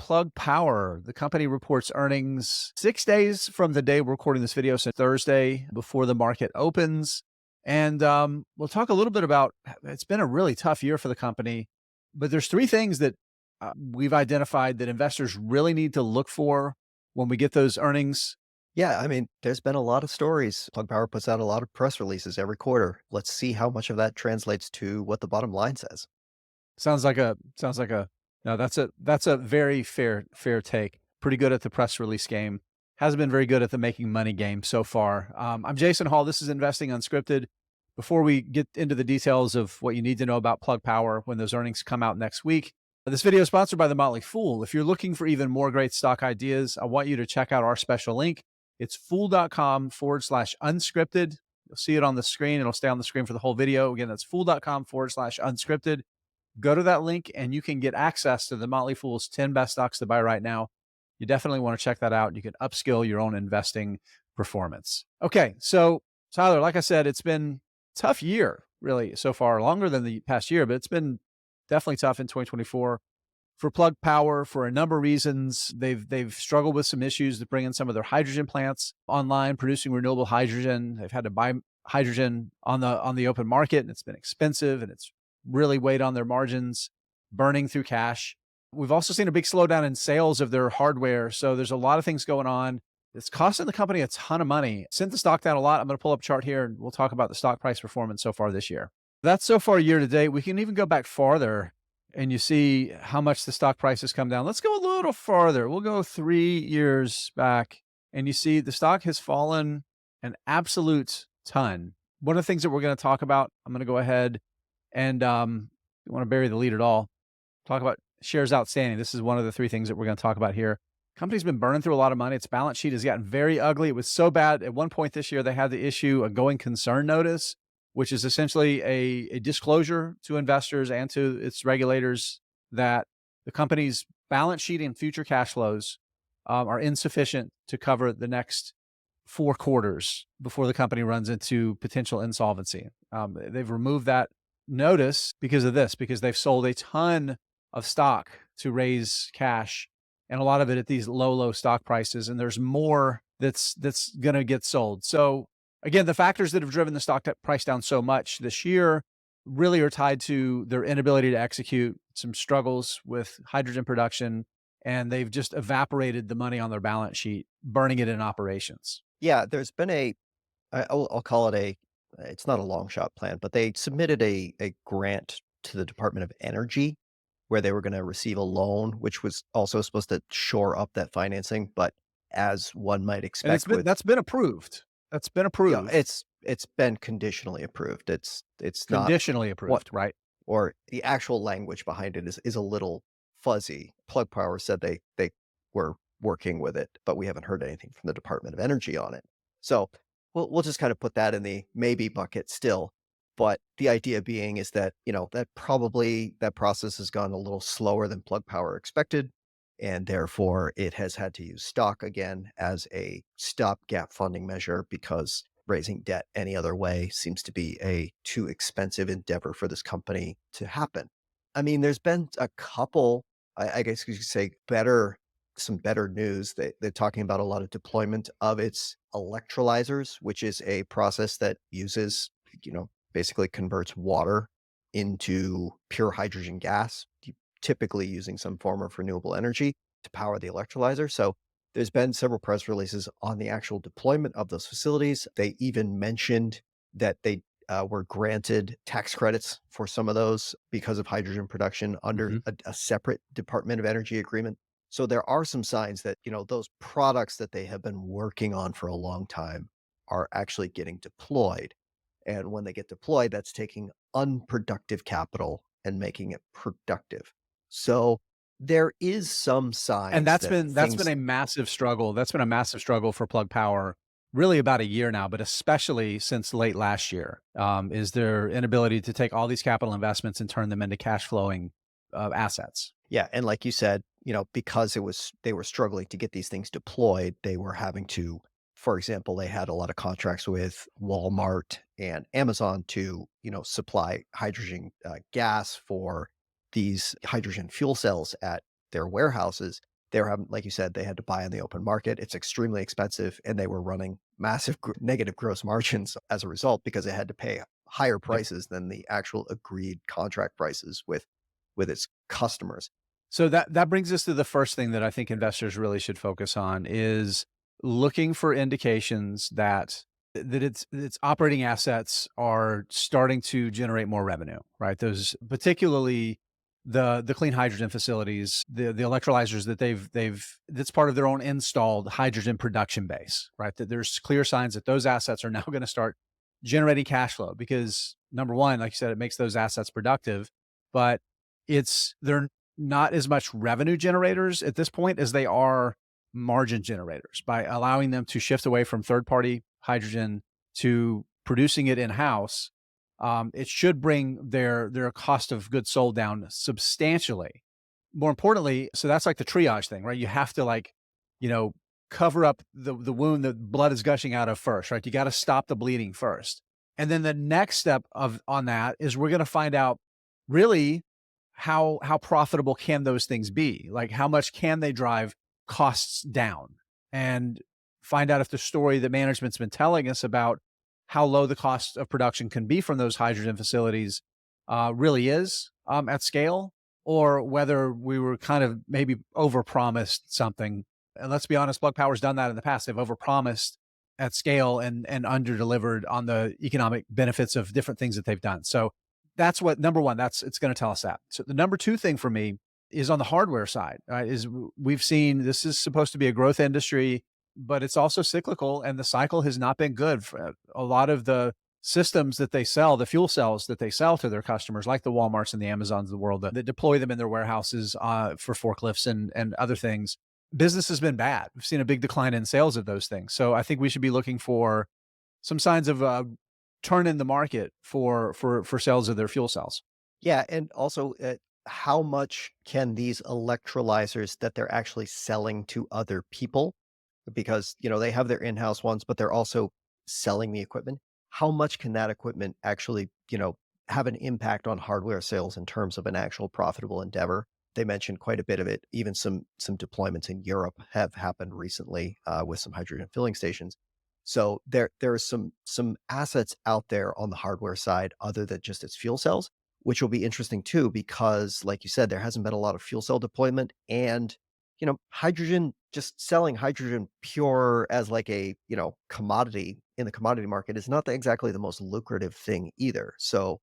Plug Power. The company reports earnings 6 days from the day we're recording this video, so Thursday before the market opens. And we'll talk a little bit about, it's been a really tough year for the company, but there's three things that we've identified that investors really need to look for when we get those earnings. Yeah, I mean, there's been a lot of stories. Plug Power puts out a lot of press releases every quarter. Let's see how much of that translates to what the bottom line says. Sounds like a no, that's a very fair take. Pretty good at the press release game. Hasn't been very good at the making money game so far. I'm Jason Hall. This is Investing Unscripted. Before we get into the details of what you need to know about Plug Power when those earnings come out next week, this video is sponsored by The Motley Fool. If you're looking for even more great stock ideas, I want you to check out our special link. It's fool.com/unscripted. You'll see it on the screen. It'll stay on the screen for the whole video. Again, that's fool.com/unscripted. Go to that link and you can get access to the Motley Fool's 10 best stocks to buy right now. You definitely want to check that out. You can upskill your own investing performance. Okay, so Tyler, like I said, it's been a tough year, really, so far, longer than the past year, but it's been definitely tough in 2024 for Plug Power for a number of reasons. They've struggled with some issues to bring in some of their hydrogen plants online, producing renewable hydrogen. They've had to buy hydrogen on the open market, and it's been expensive, and it's really weighed on their margins, burning through cash. We've also seen a big slowdown in sales of their hardware. So there's a lot of things going on. It's costing the company a ton of money. Sent the stock down a lot. I'm going to pull up a chart here and we'll talk about the stock price performance so far this year. That's so far year to date. We can even go back farther and you see how much the stock price has come down. Let's go a little farther. We'll go 3 years back and you see the stock has fallen an absolute ton. One of the things that we're going to talk about, I'm going to go ahead and you want to bury the lead at all. Talk about shares outstanding. This is one of the three things that we're going to talk about here. Company's been burning through a lot of money. Its balance sheet has gotten very ugly. It was so bad at one point this year, they had to issue a going concern notice, which is essentially a disclosure to investors and to its regulators that the company's balance sheet and future cash flows are insufficient to cover the next 4 quarters before the company runs into potential insolvency. They've removed that notice because of this, because they've sold a ton of stock to raise cash and a lot of it at these low stock prices. And there's more that's going to get sold. So again, the factors that have driven the stock price down so much this year really are tied to their inability to execute, some struggles with hydrogen production, and they've just evaporated the money on their balance sheet, burning it in operations. Yeah, there's been I'll call it it's not a long shot plan, but they submitted a grant to the Department of Energy where they were going to receive a loan, which was also supposed to shore up that financing. But as one might And expect with, that's been approved. That's been yeah, approved. it's been conditionally approved. It's not Conditionally what, approved, right? or the actual language behind it is a little fuzzy. Plug Power said they were working with it, but we haven't heard anything from the Department of Energy on it. So we'll just kind of put that in the maybe bucket still. But the idea being is that, that probably that process has gone a little slower than Plug Power expected. And therefore it has had to use stock again as a stopgap funding measure because raising debt any other way seems to be a too expensive endeavor for this company to happen. I mean, there's been a couple, I guess you could say some better news. They're talking about a lot of deployment of its electrolyzers, which is a process that uses, basically converts water into pure hydrogen gas, typically using some form of renewable energy to power the electrolyzer. So there's been several press releases on the actual deployment of those facilities. They even mentioned that they were granted tax credits for some of those because of hydrogen production under Mhm. a separate Department of Energy agreement. So there are some signs that, those products that they have been working on for a long time are actually getting deployed. And when they get deployed, that's taking unproductive capital and making it productive. So there is some And signs that's that been things. a massive struggle. That's been a massive struggle for Plug Power, really about a year now, but especially since late last year, is their inability to take all these capital investments and turn them into cash flowing assets. Yeah, and like you said, because they were struggling to get these things deployed, they were having to, for example, they had a lot of contracts with Walmart and Amazon to, supply hydrogen gas for these hydrogen fuel cells at their warehouses. They were having, like you said, they had to buy on the open market. It's extremely expensive, and they were running massive negative gross margins as a result because they had to pay higher Yep. prices than the actual agreed contract prices with its customers. So that brings us to the first thing that I think investors really should focus on is looking for indications that its operating assets are starting to generate more revenue, right? Those particularly the clean hydrogen facilities, the electrolyzers that they've that's part of their own installed hydrogen production base, right? That there's clear signs that those assets are now going to start generating cash flow because number one, like you said, it makes those assets productive, but they're not as much revenue generators at this point as they are margin generators by allowing them to shift away from third party hydrogen to producing it in house. It should bring their cost of goods sold down substantially. More importantly, so that's like the triage thing, right? You have to like, you know, cover up the wound that blood is gushing out of first, right? You got to stop the bleeding first. And then the next step of on that is we're going to find out really how profitable can those things be? Like how much can they drive costs down? And find out if the story that management's been telling us about how low the cost of production can be from those hydrogen facilities really is at scale, or whether we were kind of maybe overpromised something. And let's be honest, Plug Power's done that in the past. They've overpromised at scale and underdelivered on the economic benefits of different things that they've done. So that's what number one. That's it's going to tell us that. So the number two thing for me is on the hardware side. Right, is we've seen this is supposed to be a growth industry, but it's also cyclical, and the cycle has not been good for a lot of the systems that they sell, the fuel cells that they sell to their customers, like the Walmarts and the Amazons of the world that deploy them in their warehouses for forklifts and other things. Business has been bad. We've seen a big decline in sales of those things. So I think we should be looking for some signs of turn in the market for sales of their fuel cells. Yeah, and also, how much can these electrolyzers that they're actually selling to other people, because, they have their in-house ones, but they're also selling the equipment. How much can that equipment actually, have an impact on hardware sales in terms of an actual profitable endeavor? They mentioned quite a bit of it. Even some deployments in Europe have happened recently, with some hydrogen filling stations. So there are some assets out there on the hardware side other than just its fuel cells, which will be interesting too, because like you said, there hasn't been a lot of fuel cell deployment, and hydrogen, just selling hydrogen pure as like a, commodity in the commodity market is not exactly the most lucrative thing either. So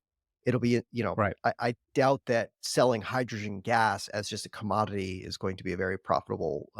it'll be, Right. I doubt that selling hydrogen gas as just a commodity is going to be a very profitable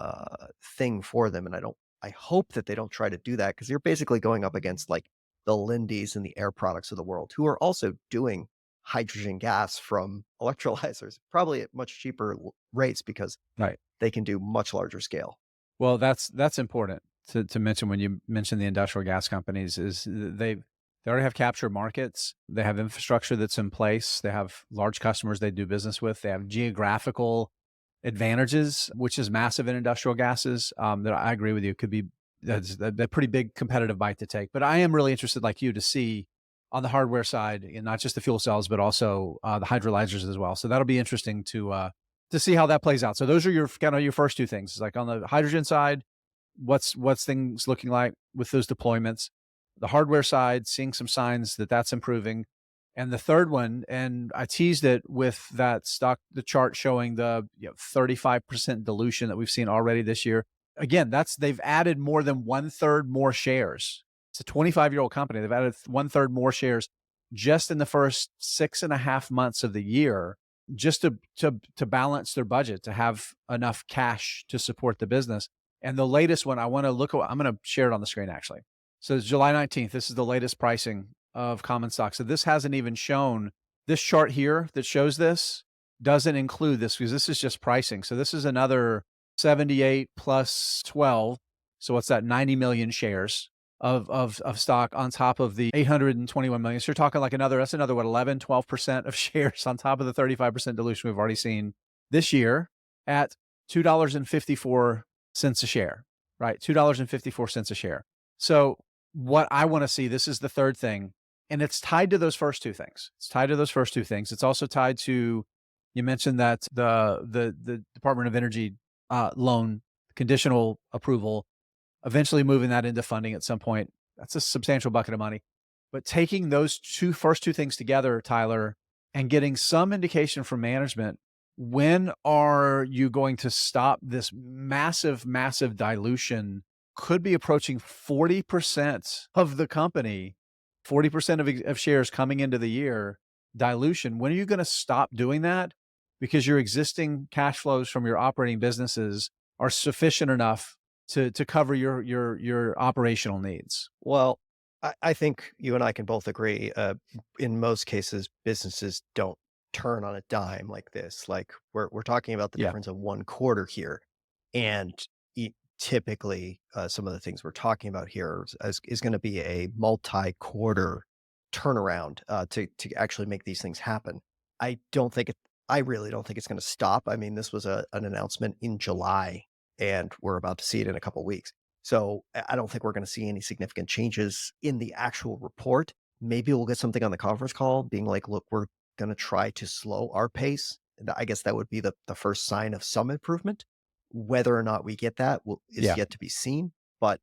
thing for them. And I hope that they don't try to do that, because you're basically going up against like the Lindys and the Air Products of the world, who are also doing hydrogen gas from electrolyzers, probably at much cheaper rates because Right. they can do much larger scale. Well, that's important to mention when you mention the industrial gas companies is they already have captured markets. They have infrastructure that's in place. They have large customers they do business with. They have geographical advantages, which is massive in industrial gases. That I agree with you could be that's a pretty big competitive bite to take. But I am really interested, like you, to see on the hardware side, and not just the fuel cells, but also the hydrolyzers as well. So that'll be interesting to see how that plays out. So those are your kind of your first two things. It's like on the hydrogen side, what's things looking like with those deployments? The hardware side, seeing some signs that that's improving. And the third one, and I teased it with the chart showing the 35% dilution that we've seen already this year. Again, they've added more than one third more shares. It's a 25-year-old company. They've added one third more shares just in the first 6.5 months of the year, just to balance their budget, to have enough cash to support the business. And the latest one, I'm going to share it on the screen actually. So it's July 19th. This is the latest pricing of common stock. So this hasn't even shown this chart here that shows this doesn't include this because this is just pricing. So this is another 78 plus 12. So what's that? 90 million shares of stock on top of the 821 million. So you're talking like that's another, what, 11, 12% of shares on top of the 35% dilution we've already seen this year at $2.54 a share, right? $2.54 a share. So what I want to see, this is the third thing, and it's tied to those first two things. It's also tied to, you mentioned that the Department of Energy loan, conditional approval, eventually moving that into funding at some point. That's a substantial bucket of money. But taking those first two things together, Tyler, and getting some indication from management, when are you going to stop this massive, massive dilution? Could be approaching 40% of the company, 40% of shares coming into the year, dilution. When are you going to stop doing that? Because your existing cash flows from your operating businesses are sufficient enough to cover your operational needs. Well, I think you and I can both agree, in most cases, businesses don't turn on a dime like this. Like, we're talking about the Yeah. difference of 1 quarter here, and typically, some of the things we're talking about here is gonna be a multi-quarter turnaround, to actually make these things happen. I don't think it I really don't think it's gonna stop. I mean, this was an announcement in July, and we're about to see it in a couple weeks. So I don't think we're going to see any significant changes in the actual report. Maybe we'll get something on the conference call being like, look, we're going to try to slow our pace. I guess that would be the first sign of some improvement. Whether or not we get that is Yeah. yet to be seen. But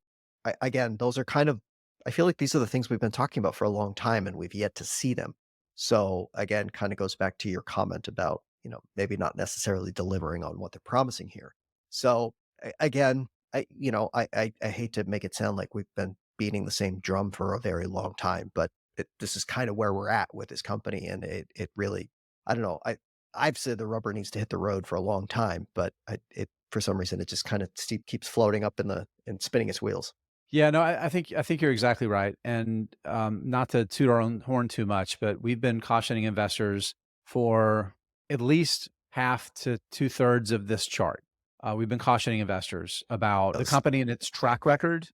again, those are kind of, I feel like these are the things we've been talking about for a long time and we've yet to see them. So again, kind of goes back to your comment about, maybe not necessarily delivering on what they're promising here. So again, I hate to make it sound like we've been beating the same drum for a very long time, but this is kind of where we're at with this company, and it really, I don't know. I've said the rubber needs to hit the road for a long time, but it for some reason it just kind of keeps floating up and spinning its wheels. Yeah, no, I think you're exactly right, and, not to toot our own horn too much, but we've been cautioning investors for at least half to two-thirds of this chart. We've been cautioning investors about the Those company and its track record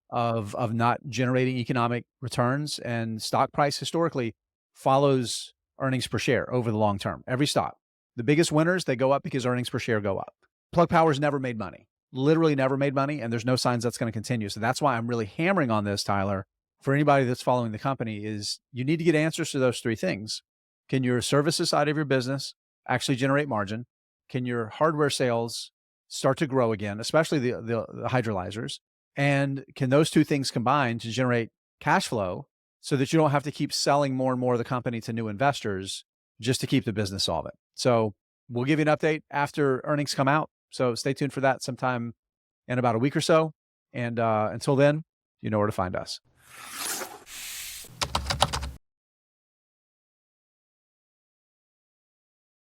of not generating economic returns, and stock price historically follows earnings per share over the long term, every stock. The biggest winners, they go up because earnings per share go up. Plug Power's never made money, literally never made money, and there's no signs that's going to continue. So that's why I'm really hammering on this, Tyler. For anybody that's following the company, is you need to get answers to those three things. Can your services side of your business actually generate margin? Can your hardware sales start to grow again, especially the hydrolyzers? And can those two things combine to generate cash flow so that you don't have to keep selling more and more of the company to new investors just to keep the business solvent? So we'll give you an update after earnings come out. So stay tuned for that sometime in about a week or so. And until then, you know where to find us.